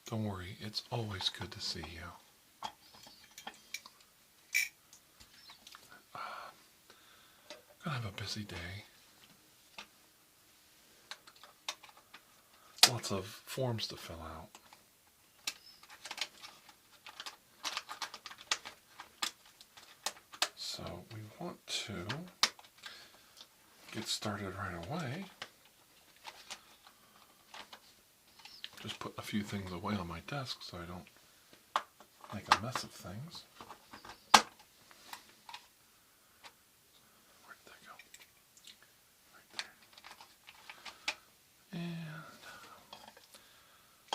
Don't worry, it's always good to see you. Gonna have a busy day. Lots of forms to fill out. So we want to get started right away. Just put a few things away on my desk so I don't make a mess of things. Where did that go? Right there. And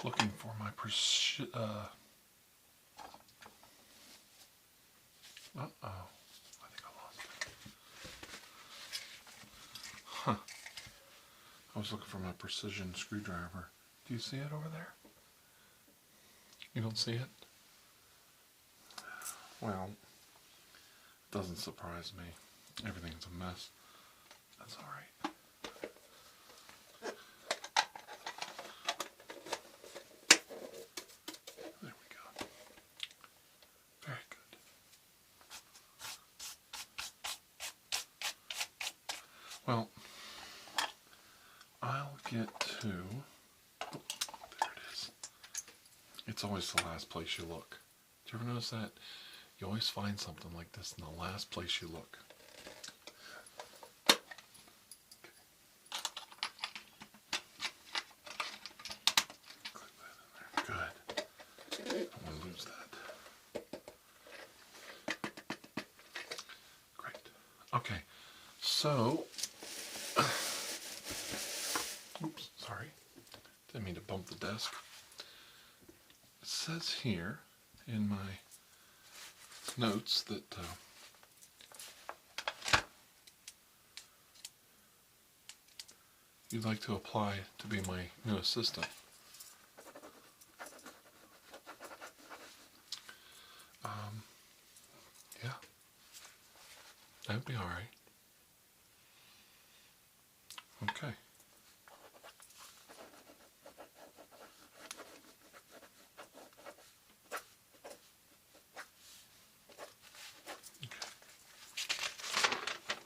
looking for my uh-oh. I think I lost it. Huh. I was looking for my precision screwdriver. Do you see it over there? You don't see it? Well, it doesn't surprise me. Everything's a mess. That's all right. There we go. Very good. Well, I'll get to... Oh, there it is. It's always the last place you look. Do you ever notice that? You always find something like this in the last place you look. Click that in there. Good. I don't want to lose that. Great. Okay. So, oops, sorry. Didn't mean to bump the desk. It says here in my notes that you'd like to apply to be my new assistant. Yeah, that'd be all right. Okay.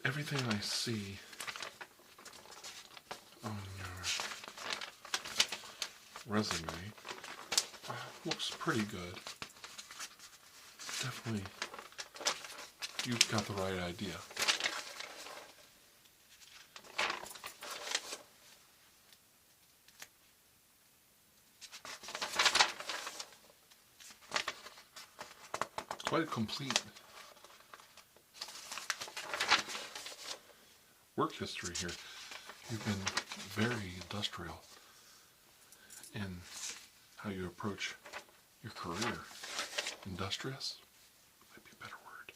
Everything I see on your resume looks pretty good. Definitely, you've got the right idea. Quite a complete work history here. You've been very industrial in how you approach your career. Industrious might be a better word.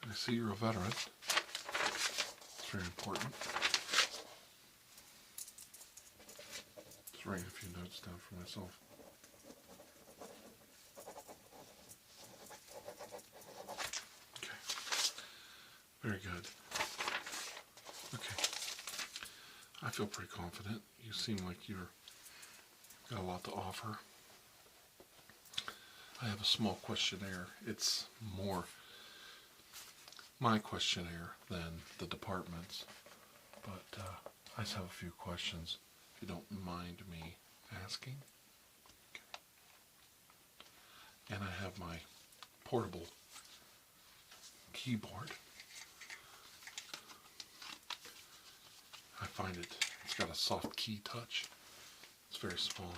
I see you're a veteran. It's very important. Just writing a few notes down for myself. Very good. Okay. I feel pretty confident. You seem like you've got a lot to offer. I have a small questionnaire. It's more my questionnaire than the department's. But I just have a few questions, if you don't mind me asking. Okay. And I have my portable keyboard. I find it's got a soft key touch. It's very small.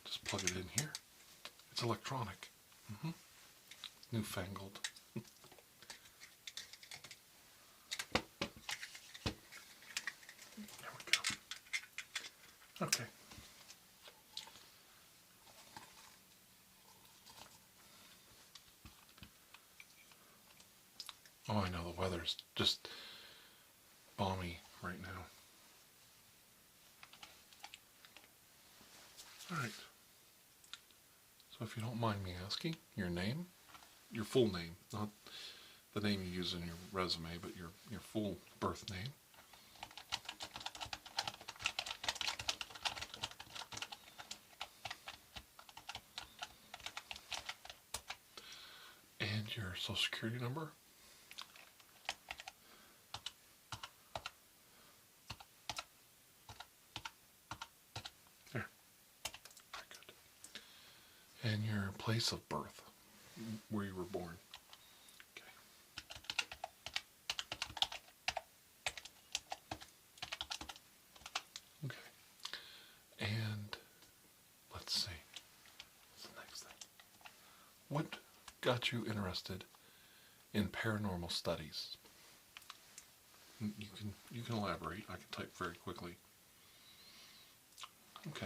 Just plug it in here. It's electronic. Newfangled. There we go. Okay. Oh, I know, the weather's just balmy right now. Alright. So if you don't mind me asking, your name, your full name, not the name you use in your resume, but your full birth name. your social security number? There. Very good. And your place of birth, where you were born. Okay. And let's see. What's the next thing? What got you interested in paranormal studies? You can elaborate. I can type very quickly. Okay.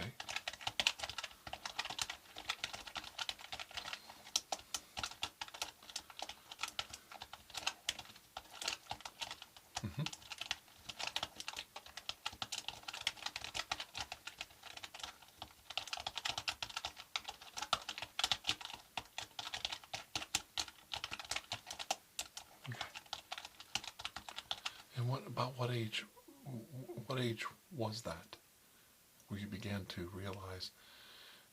Mm-hmm. Okay. And what age? What age was that where you began to realize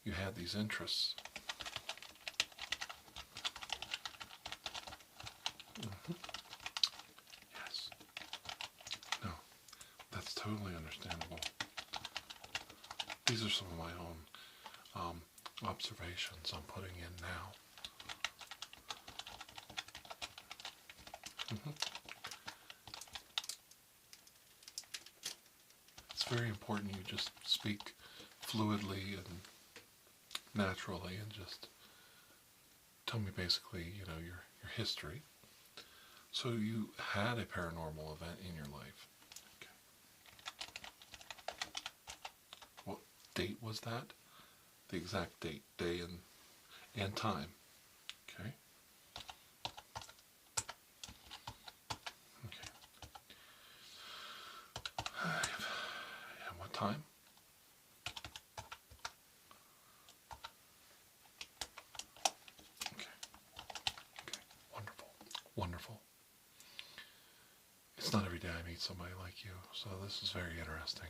you had these interests? Mm-hmm. Yes. No, that's totally understandable. These are some of my own observations I'm putting in now. Mm-hmm. It's very important you just speak fluidly and naturally and just tell me basically, your history. So you had a paranormal event in your life. Okay. What date was that? The exact date, day, and time. Okay. Okay. And what time? Okay. Okay. Wonderful. Wonderful. It's not every day I meet somebody like you, so this is very interesting.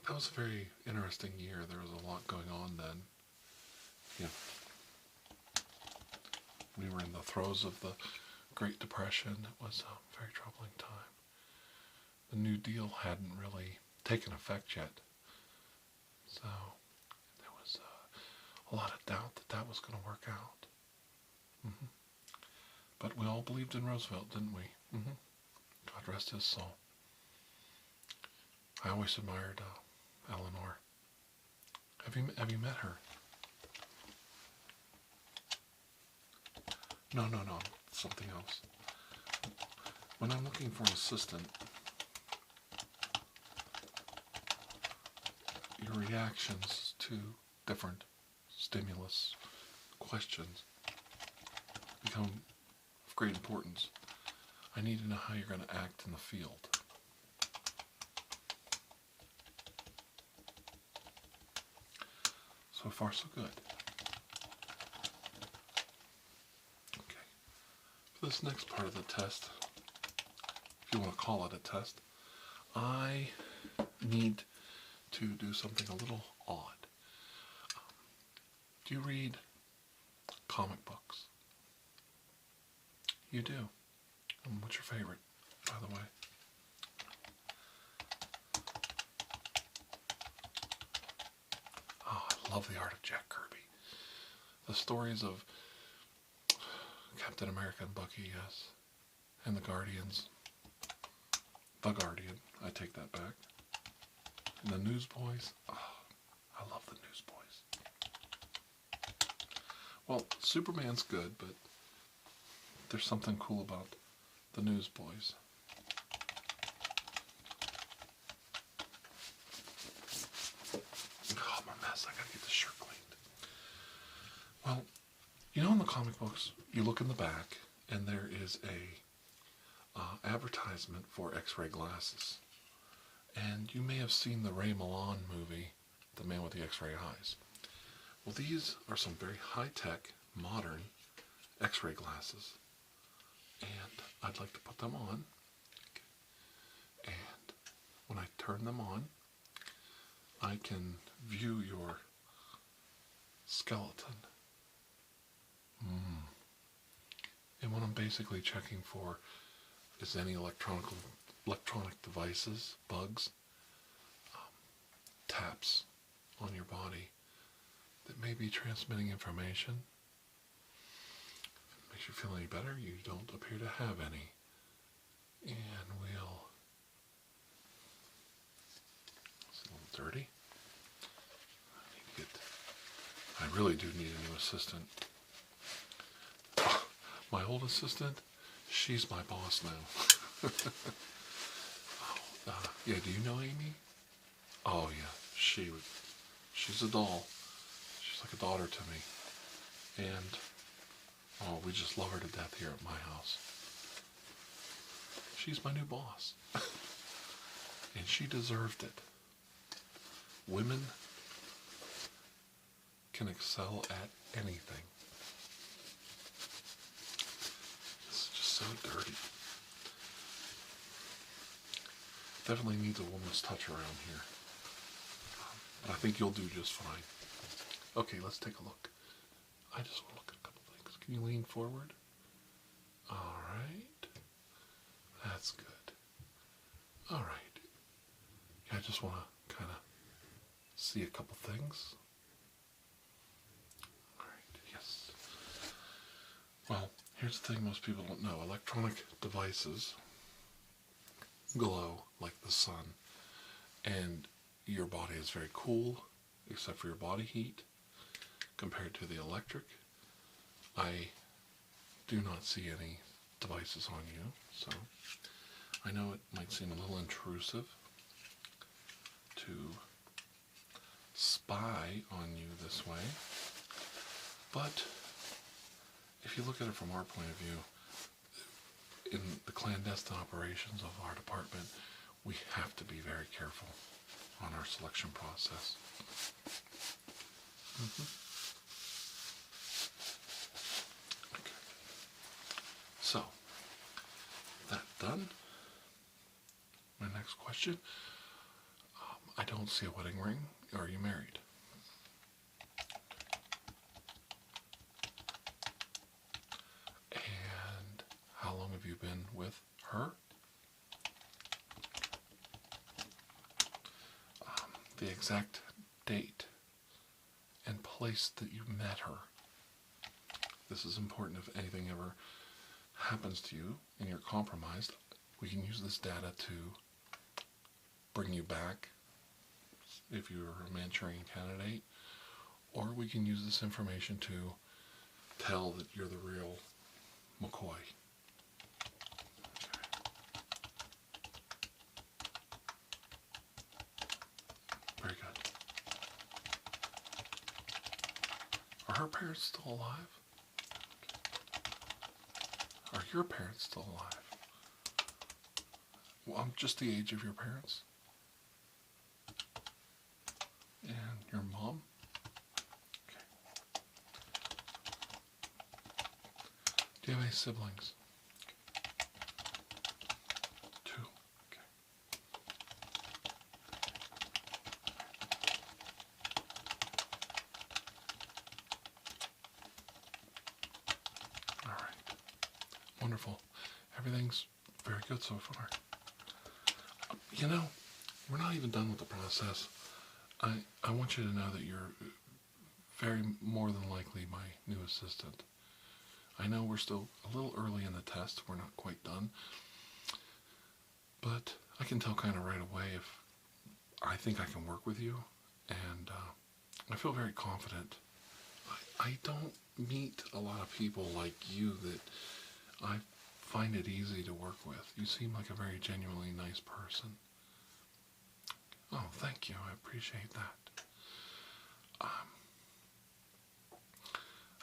That was a very interesting year. There was a lot going on then. Yeah. We were in the throes of the Great Depression. It was a very troubling time. The New Deal hadn't really taken effect yet. So there was a lot of doubt that was going to work out. Mm-hmm. But we all believed in Roosevelt, didn't we? Mm-hmm. God rest his soul. I always admired Eleanor. Have you met her? No, something else. When I'm looking for an assistant, your reactions to different stimulus questions become of great importance. I need to know how you're going to act in the field. So far, so good. Okay. For this next part of the test, if you want to call it a test, I need to do something a little odd. Do you read comic books? You do. What's your favorite, by the way? Oh, I love the art of Jack Kirby. The stories of Captain America and Bucky, yes. And the Guardians. The Guardian, I take that back. And the Newsboys. Oh, I love the Newsboys. Well, Superman's good, but there's something cool about the Newsboys. Oh, I'm a mess. I gotta get this shirt cleaned. Well, in the comic books, you look in the back, and there is a advertisement for X-ray glasses. And you may have seen the Ray Milland movie, The Man with the X-Ray Eyes. Well, these are some very high-tech, modern X-ray glasses. And I'd like to put them on. And when I turn them on, I can view your skeleton. And what I'm basically checking for is any electronic devices, bugs, taps on your body that may be transmitting information. Makes you feel any better? You don't appear to have any. And it's a little dirty. I really do need a new assistant. My old assistant, she's my boss now. Yeah, do you know Amy? Oh yeah, she's a doll. She's like a daughter to me. And we just love her to death here at my house. She's my new boss. And she deserved it. Women can excel at anything. It's just so dirty. Definitely needs a woman's touch around here. But I think you'll do just fine. Okay, let's take a look. I just want to look at a couple things. Can you lean forward? Alright. That's good. Alright. Yeah, I just want to kind of see a couple things. Alright, yes. Well, here's the thing most people don't know. Electronic devices glow like the sun. And your body is very cool, except for your body heat, compared to the electric. I do not see any devices on you, so I know it might seem a little intrusive to spy on you this way, but if you look at it from our point of view, in the clandestine operations of our department, we have to be very careful on our selection process. Okay. So, that done. My next question. I don't see a wedding ring. Are you married? And how long have you been with her? The exact date and place that you met her. This is important if anything ever happens to you and you're compromised. We can use this data to bring you back if you're a Manchurian candidate, or we can use this information to tell that you're the real McCoy. Very good. Are her parents still alive? Are your parents still alive? Well, just the age of your parents? And your mom? Okay. Do you have any siblings? Two. Okay. All right. Wonderful. Everything's very good so far. You know, we're not even done with the process. I want you to know that you're very more than likely my new assistant. I know we're still a little early in the test. We're not quite done. But I can tell kind of right away if I think I can work with you. And I feel very confident. I don't meet a lot of people like you that I find it easy to work with. You seem like a very genuinely nice person. Oh, thank you. I appreciate that.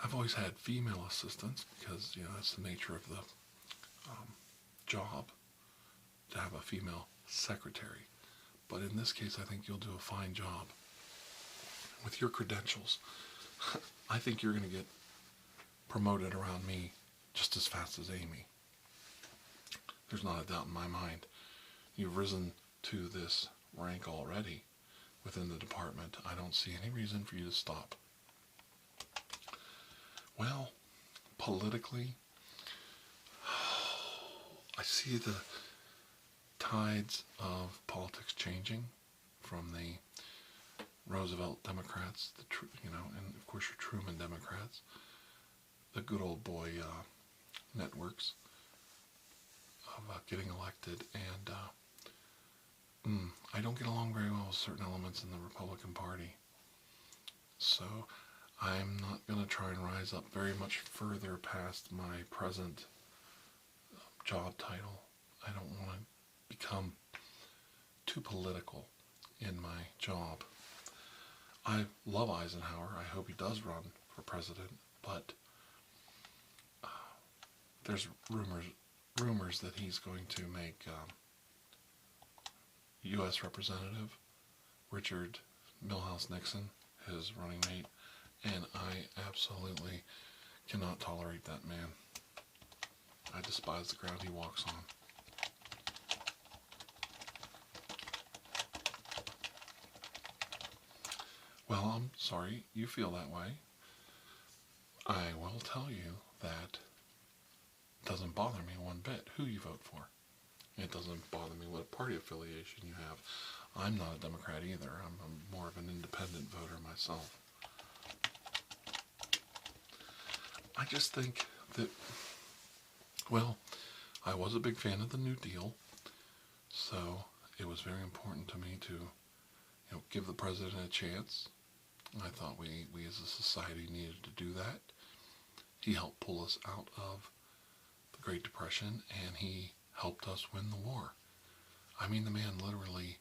I've always had female assistants because, you know, that's the nature of the job, to have a female secretary. But in this case, I think you'll do a fine job. With your credentials, I think you're going to get promoted around me just as fast as Amy. There's not a doubt in my mind. You've risen to this rank already within the department. I don't see any reason for you to stop. politically, I see the tides of politics changing from the Roosevelt Democrats, and of course your Truman Democrats, the good old boy networks of getting elected, and I don't get along very well with certain elements in the Republican Party. So I'm not going to try and rise up very much further past my present job title. I don't want to become too political in my job. I love Eisenhower. I hope he does run for president, but there's rumors that he's going to make U.S. Representative Richard Milhouse Nixon his running mate, and I absolutely cannot tolerate that man. I despise the ground he walks on. Well, I'm sorry you feel that way. I will tell you that it doesn't bother me one bit who you vote for. It doesn't bother me what party affiliation you have. I'm not a Democrat either. I'm more of an independent voter myself. I just think that, well, I was a big fan of the New Deal, so it was very important to me to, give the president a chance. I thought we as a society needed to do that. He helped pull us out of the Great Depression, and he helped us win the war. I mean, the man literally,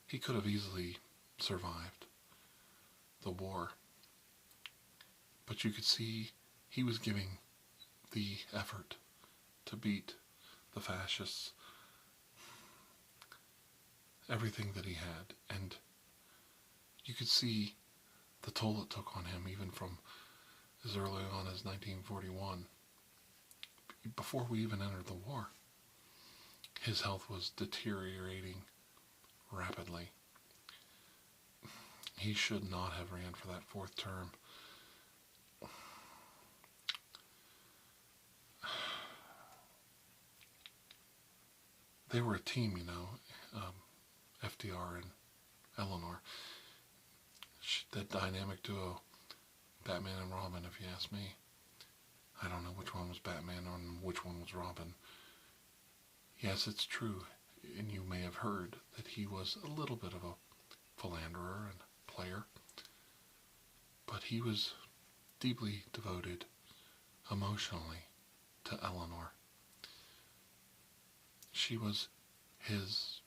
he could have easily survived the war. But you could see he was giving the effort to beat the fascists, everything that he had. And you could see the toll it took on him, even from as early on as 1941. Before we even entered the war, his health was deteriorating rapidly. He should not have ran for that fourth term. They were a team, FDR and Eleanor. That dynamic duo, Batman and Robin, if you ask me. I don't know which one was Batman and which one was Robin. Yes, it's true, and you may have heard that he was a little bit of a philanderer and player, but he was deeply devoted emotionally to Eleanor. She was his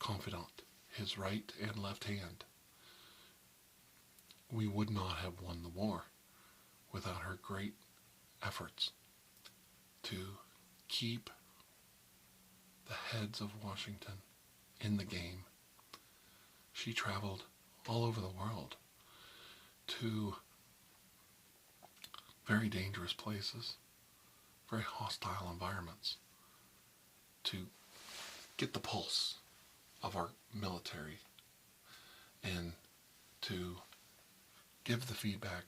confidant, his right and left hand. We would not have won the war without her great efforts to keep the heads of Washington in the game. She traveled all over the world to very dangerous places, very hostile environments, to get the pulse of our military and to give the feedback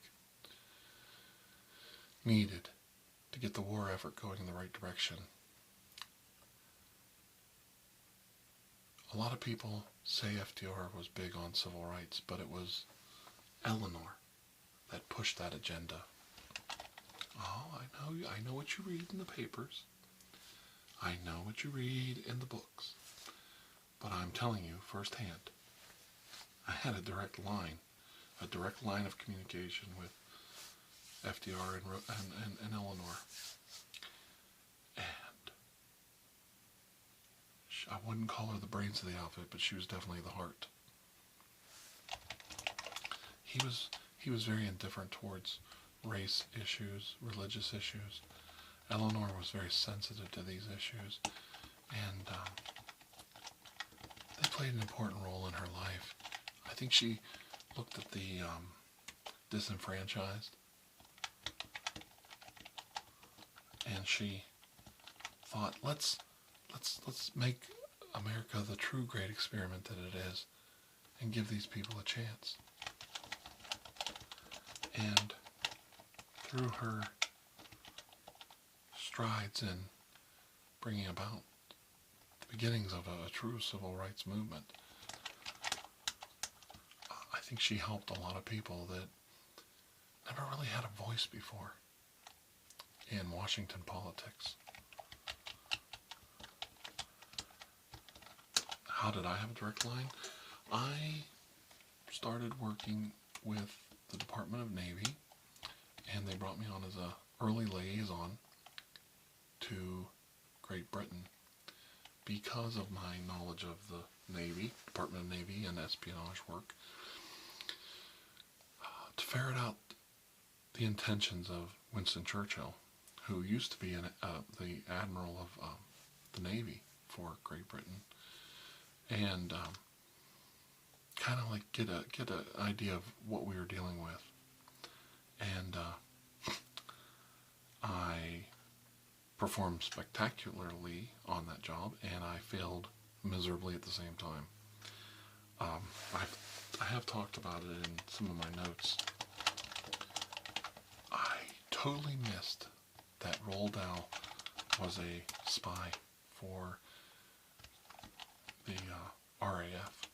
needed to get the war effort going in the right direction. A lot of people say FDR was big on civil rights, but it was Eleanor that pushed that agenda. Oh, I know what you read in the papers. I know what you read in the books. But I'm telling you firsthand, I had a direct line of communication with FDR and Eleanor. And I wouldn't call her the brains of the outfit, but she was definitely the heart. He was very indifferent towards race issues, religious issues. Eleanor was very sensitive to these issues, and they played an important role in her life. I think she looked at the disenfranchised, and she thought, let's make America the true great experiment that it is, and give these people a chance. And through her strides in bringing about the beginnings of a true civil rights movement. I think she helped a lot of people that never really had a voice before in Washington politics. How did I have a direct line? I started working with the Department of Navy, and they brought me on as an early liaison to Great Britain because of my knowledge of the Navy, Department of Navy, and espionage work, to ferret out the intentions of Winston Churchill, who used to be the Admiral of the Navy for Great Britain, and kind of like get an idea of what we were dealing with. And I performed spectacularly on that job, and I failed miserably at the same time. I have talked about it in some of my notes. I totally missed that Roald Dahl was a spy for the RAF.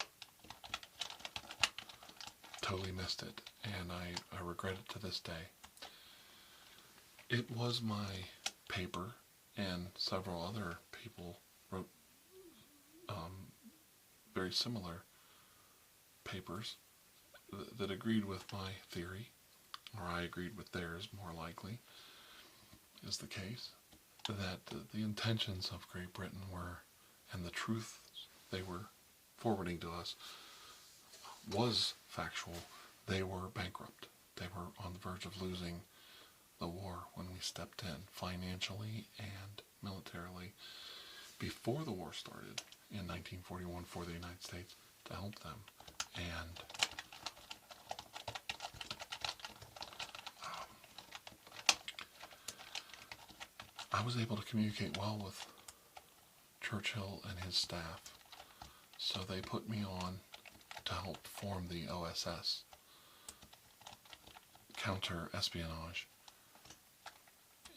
Totally missed it, and I regret it to this day. It was my paper, and several other people wrote very similar papers that agreed with my theory, or I agreed with theirs, more likely, is the case, that the intentions of Great Britain were, and the truth they were forwarding to us was factual. They were bankrupt. They were on the verge of losing the war when we stepped in, financially and militarily, before the war started in 1941 for the United States, to help them. And I was able to communicate well with Churchill and his staff, so they put me on to help form the OSS, counter-espionage,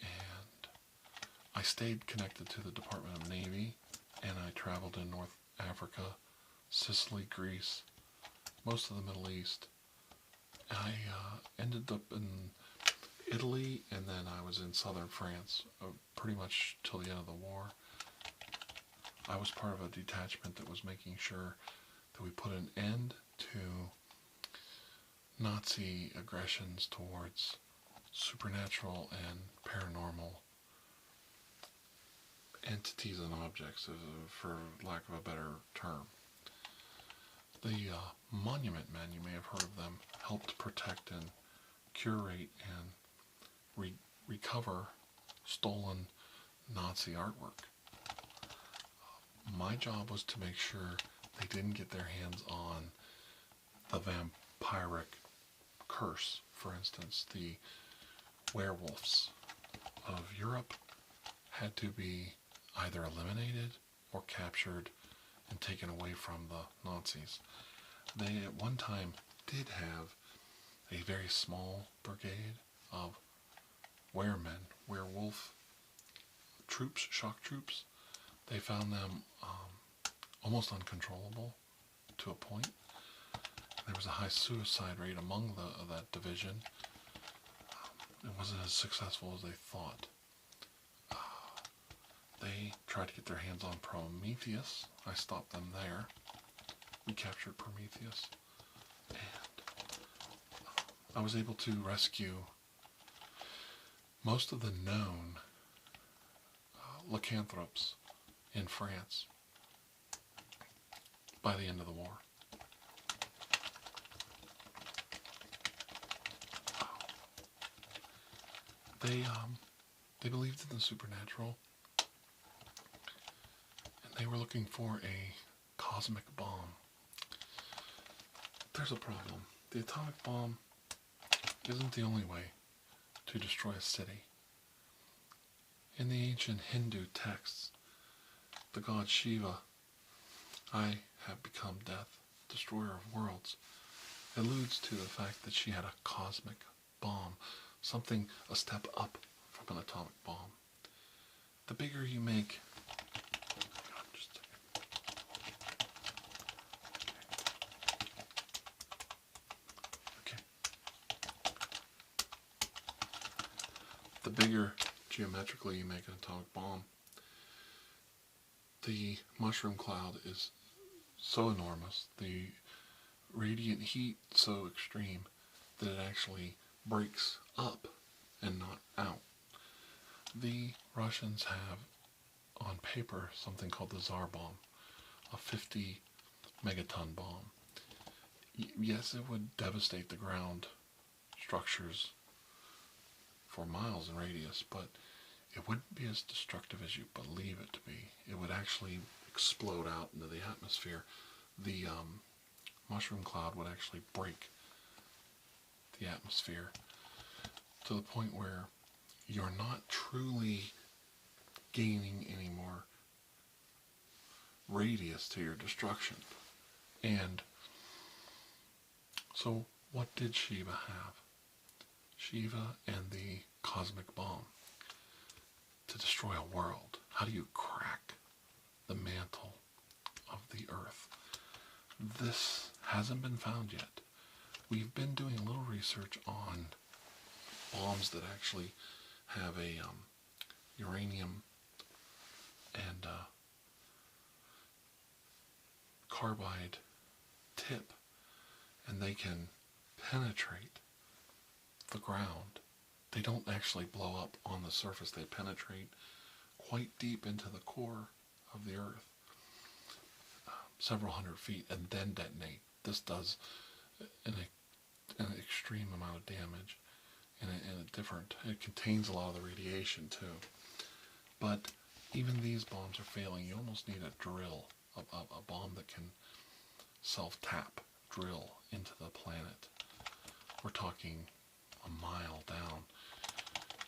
and I stayed connected to the Department of Navy, and I traveled in North Africa, Sicily, Greece, most of the Middle East. I ended up in Italy, and then I was in southern France pretty much till the end of the war. I was part of a detachment that was making sure that we put an end to Nazi aggressions towards supernatural and paranormal entities and objects, for lack of a better term. The Monument Men, you may have heard of them, helped protect and curate and recover stolen Nazi artwork. My job was to make sure they didn't get their hands on the vampiric curse. For instance, the werewolves of Europe had to be either eliminated or captured and taken away from the Nazis. They at one time did have a very small brigade of weremen, werewolf troops, shock troops. They found them almost uncontrollable to a point. There was a high suicide rate among that division. It wasn't as successful as they thought. They tried to get their hands on Prometheus. I stopped them there. We captured Prometheus. And I was able to rescue most of the known lycanthropes in France by the end of the war. They believed in the supernatural, and they were looking for a cosmic bomb. There's a problem. The atomic bomb isn't the only way to destroy a city. In the ancient Hindu texts, the god Shiva, I have become death, destroyer of worlds, alludes to the fact that she had a cosmic bomb, something a step up from an atomic bomb. The bigger you make, just okay. The bigger geometrically you make an atomic bomb, the mushroom cloud is so enormous, the radiant heat so extreme that it actually breaks up and not out. The Russians have on paper something called the Tsar bomb, a 50 megaton bomb. Yes, it would devastate the ground structures for miles in radius, but it wouldn't be as destructive as you believe it to be. It would actually explode out into the atmosphere. The mushroom cloud would actually break the atmosphere to the point where you're not truly gaining any more radius to your destruction. And so what did Shiva have? Shiva and the cosmic bomb to destroy a world. How do you crack the mantle of the earth? This hasn't been found yet. We've been doing a little research on bombs that actually have a uranium and carbide tip, and they can penetrate the ground. They don't actually blow up on the surface. They penetrate quite deep into the core of the earth, several hundred feet, and then detonate. This does an extreme amount of damage, and it contains a lot of the radiation too. But even these bombs are failing. You almost need a drill, a bomb that can self-tap, drill into the planet. We're talking a mile down,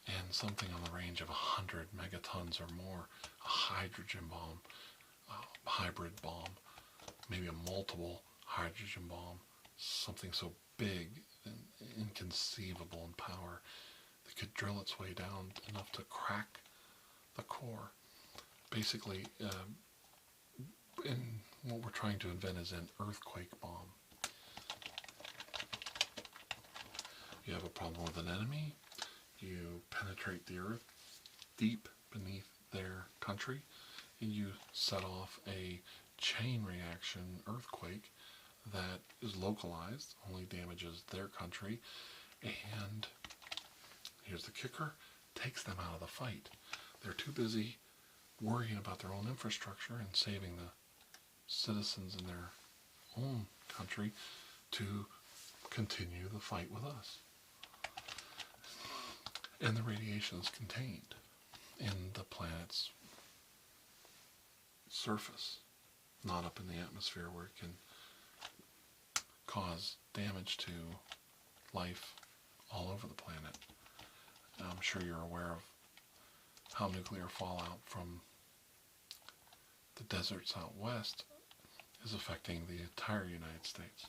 and something on the range of 100 megatons or more, a hydrogen bomb, a hybrid bomb, maybe a multiple hydrogen bomb, something so big and inconceivable in power that could drill its way down enough to crack the core. Basically, what we're trying to invent is an earthquake bomb. You have a problem with an enemy, you penetrate the earth deep beneath their country, and you set off a chain reaction earthquake that is localized, only damages their country, and here's the kicker, takes them out of the fight. They're too busy worrying about their own infrastructure and saving the citizens in their own country to continue the fight with us. And the radiation is contained in the planet's surface, not up in the atmosphere where it can cause damage to life all over the planet. And I'm sure you're aware of how nuclear fallout from the deserts out west is affecting the entire United States.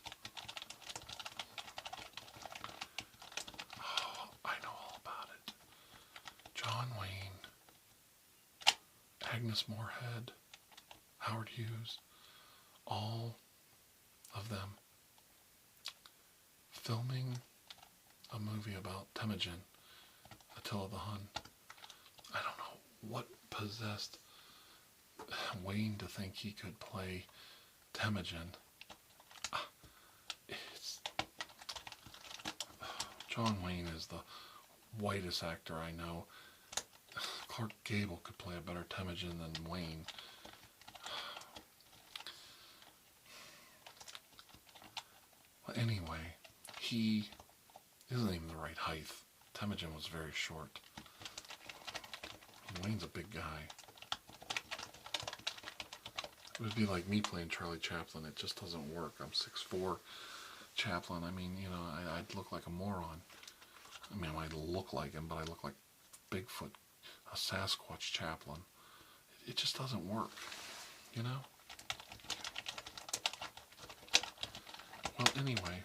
Oh, I know all about it. John Wayne, Agnes Moorehead, Howard Hughes, all of them filming a movie about Temujin, Attila the Hun. I don't know what possessed Wayne to think he could play Temujin. John Wayne is the whitest actor I know. Clark Gable could play a better Temujin than Wayne. Well, anyway, he isn't even the right height. Temujin was very short. Wayne's a big guy. It would be like me playing Charlie Chaplin. It just doesn't work. I'm 6'4", Chaplin. I mean, you know, I'd look like a moron. I mean, I might look like him, but I look like Bigfoot, a Sasquatch Chaplin. It just doesn't work, you know? Well, anyway,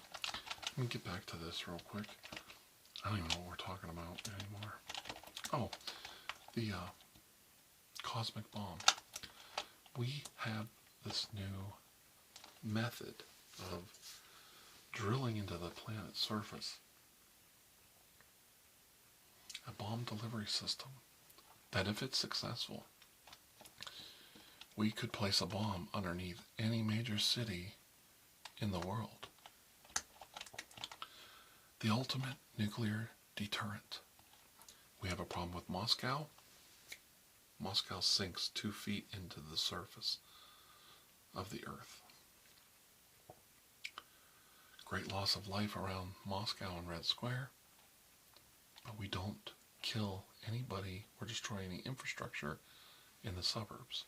let me get back to this real quick. I don't even know what we're talking about anymore. Oh, the cosmic bomb. We have this new method of drilling into the planet's surface. A bomb delivery system that, if it's successful, we could place a bomb underneath any major city in the world. The ultimate nuclear deterrent. We have a problem with Moscow. Moscow sinks 2 feet into the surface of the earth. Great loss of life around Moscow and Red Square, but we don't kill anybody or destroy any infrastructure in the suburbs.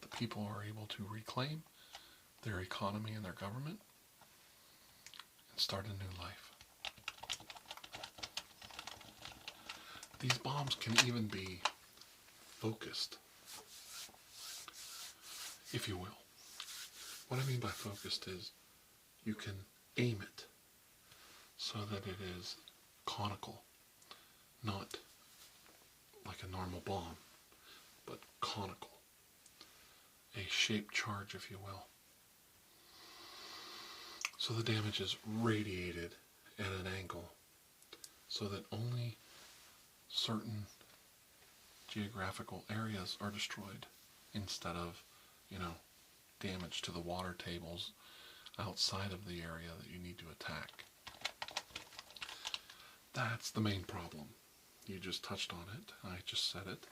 The people are able to reclaim their economy and their government and start a new life. These bombs can even be focused, if you will. What I mean by focused is you can aim it so that it is conical, not like a normal bomb, but conical. A shaped charge, if you will. So the damage is radiated at an angle so that only certain geographical areas are destroyed instead of, damage to the water tables outside of the area that you need to attack. That's the main problem. You just touched on it. I just said it.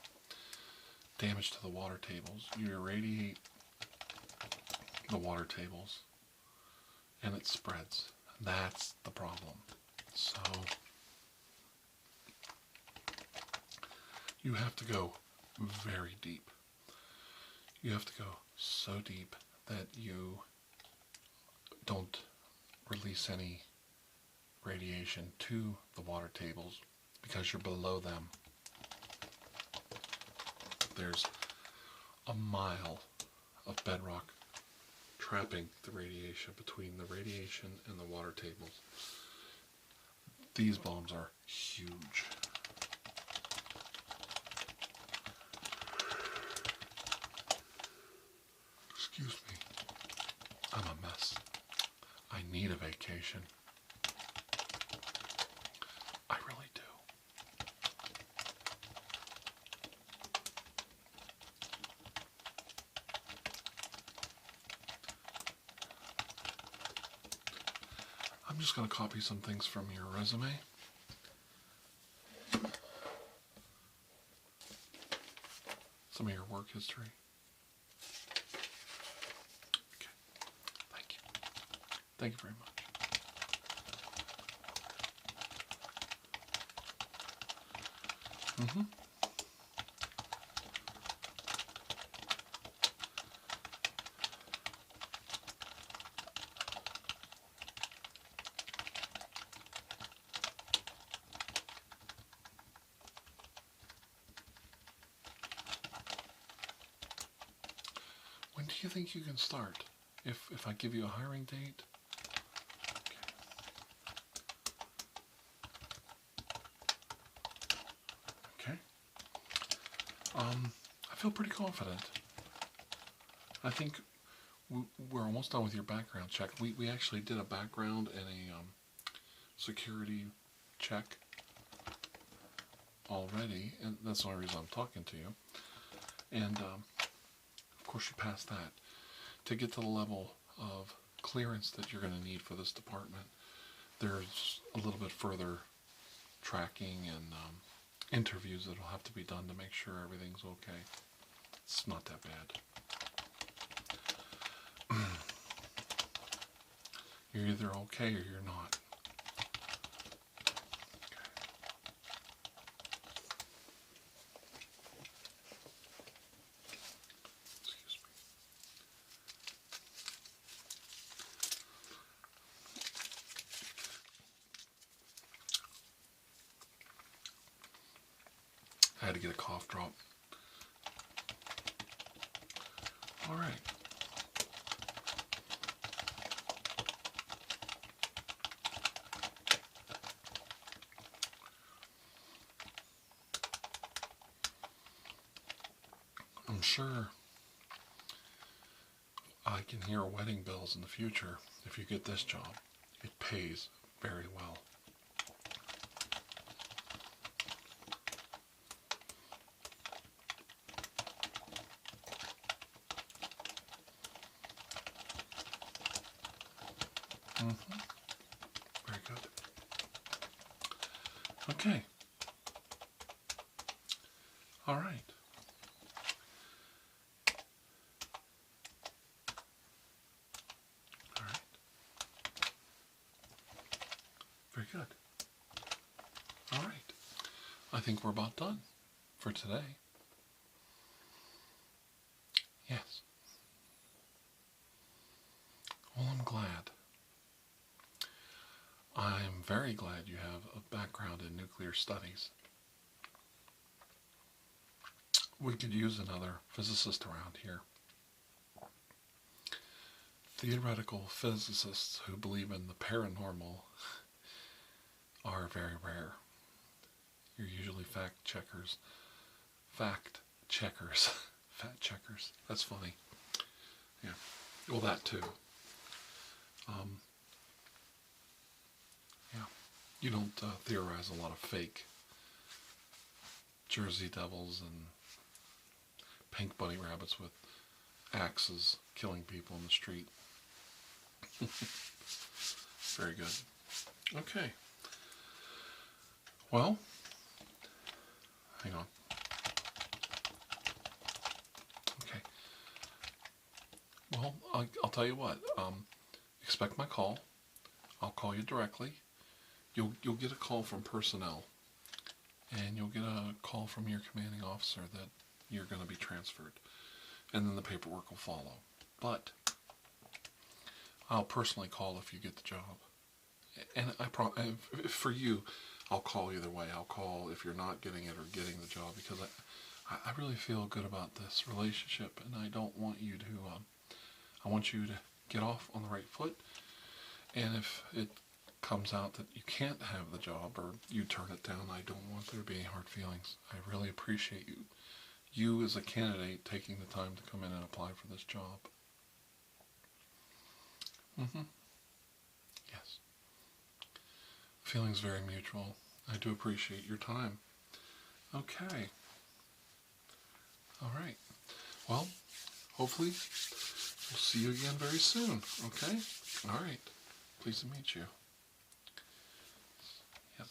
Damage to the water tables. You irradiate the water tables and it spreads. That's the problem. So you have to go very deep. You have to go so deep that you don't release any radiation to the water tables because you're below them. There's a mile of bedrock trapping the radiation between the radiation and the water tables. These bombs are huge. Excuse me. I'm a mess. I need a vacation. I really do. I'm just going to copy some things from your resume. Some of your work history. Okay. Thank you. Thank you very much. When do you think you can start? If I give you a hiring date? Okay. I feel pretty confident. I think we're almost done with your background check. We actually did a background and a security check already, and that's the only reason I'm talking to you. And of course you passed that. To get to the level of clearance that you're going to need for this department, there's a little bit further tracking and interviews that will have to be done to make sure everything's okay. It's not that bad. You're either okay or you're not. Excuse me. I had to get a cough drop. All right. sure I can hear wedding bells in the future if you get this job. It pays very well. Very good. Okay. All right. All right. Very good. All right. I think we're about done for today. Yes. Well, I'm glad. I'm very glad you have a background in nuclear studies. We could use another physicist around here. Theoretical physicists who believe in the paranormal are very rare. You're usually fact checkers. Fact checkers. That's funny. Yeah. Well, that too. Yeah. You don't theorize a lot of fake Jersey devils and pink bunny rabbits with axes killing people in the street. Very good. Okay. Well, hang on. Okay. Well, I'll tell you what. Expect my call. I'll call you directly. You'll get a call from personnel, and you'll get a call from your commanding officer that you're going to be transferred, and then the paperwork will follow. But I'll personally call if you get the job, and for you, I'll call either way. I'll call if you're not getting it or getting the job, because I really feel good about this relationship, and I don't want you to. I want you to get off on the right foot, and if it comes out that you can't have the job or you turn it down, I don't want there to be any hard feelings. I really appreciate you as a candidate taking the time to come in and apply for this job. Yes. Feelings very mutual. I do appreciate your time. Okay. All right. Well, hopefully we'll see you again very soon. Okay? All right. Pleased to meet you. Yes.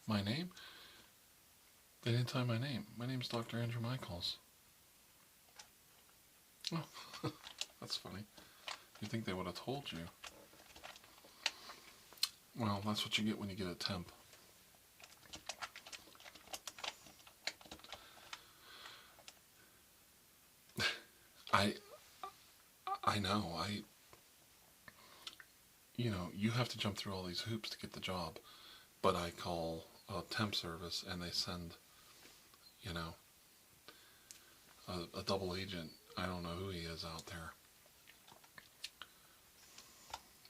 My name? They didn't tell me my name. My name's Dr. Andrew Michaels. Oh, that's funny. You'd think they would have told you. Well, that's what you get when you get a temp. I know. You have to jump through all these hoops to get the job. But I call a temp service and they send, a double agent. I don't know who he is out there.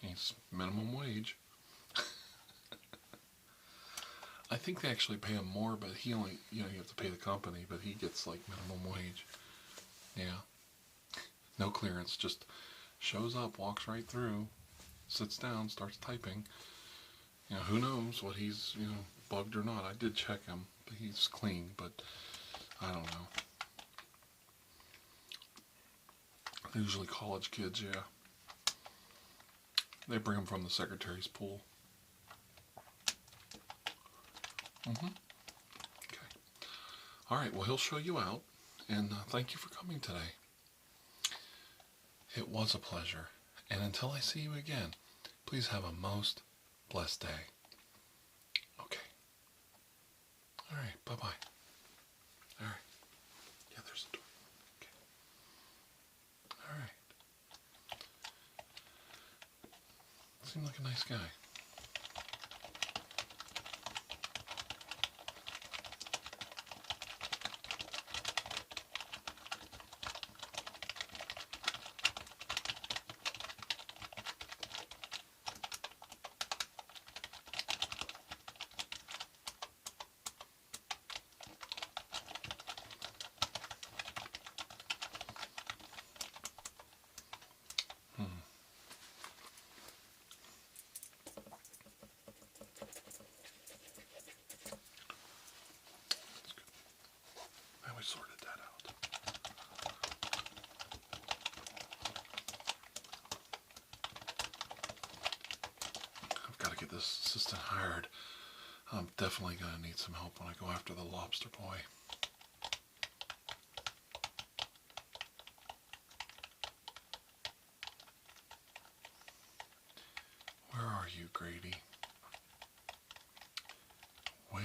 He's minimum wage. I think they actually pay him more, but he only, you have to pay the company, but he gets like minimum wage. Yeah. No clearance, just shows up, walks right through, sits down, starts typing. Who knows what he's, bugged or not. I did check him, but he's clean, but I don't know. They're usually college kids, yeah. They bring them from the secretary's pool. Okay. All right, well, he'll show you out, and thank you for coming today. It was a pleasure, and until I see you again, please have a most blessed day. Okay. All right, bye-bye. All right. Yeah, there's a door. Okay. All right. Seemed like a nice guy. get this assistant hired, I'm definitely going to need some help when I go after the lobster boy. Where are you, Grady? Where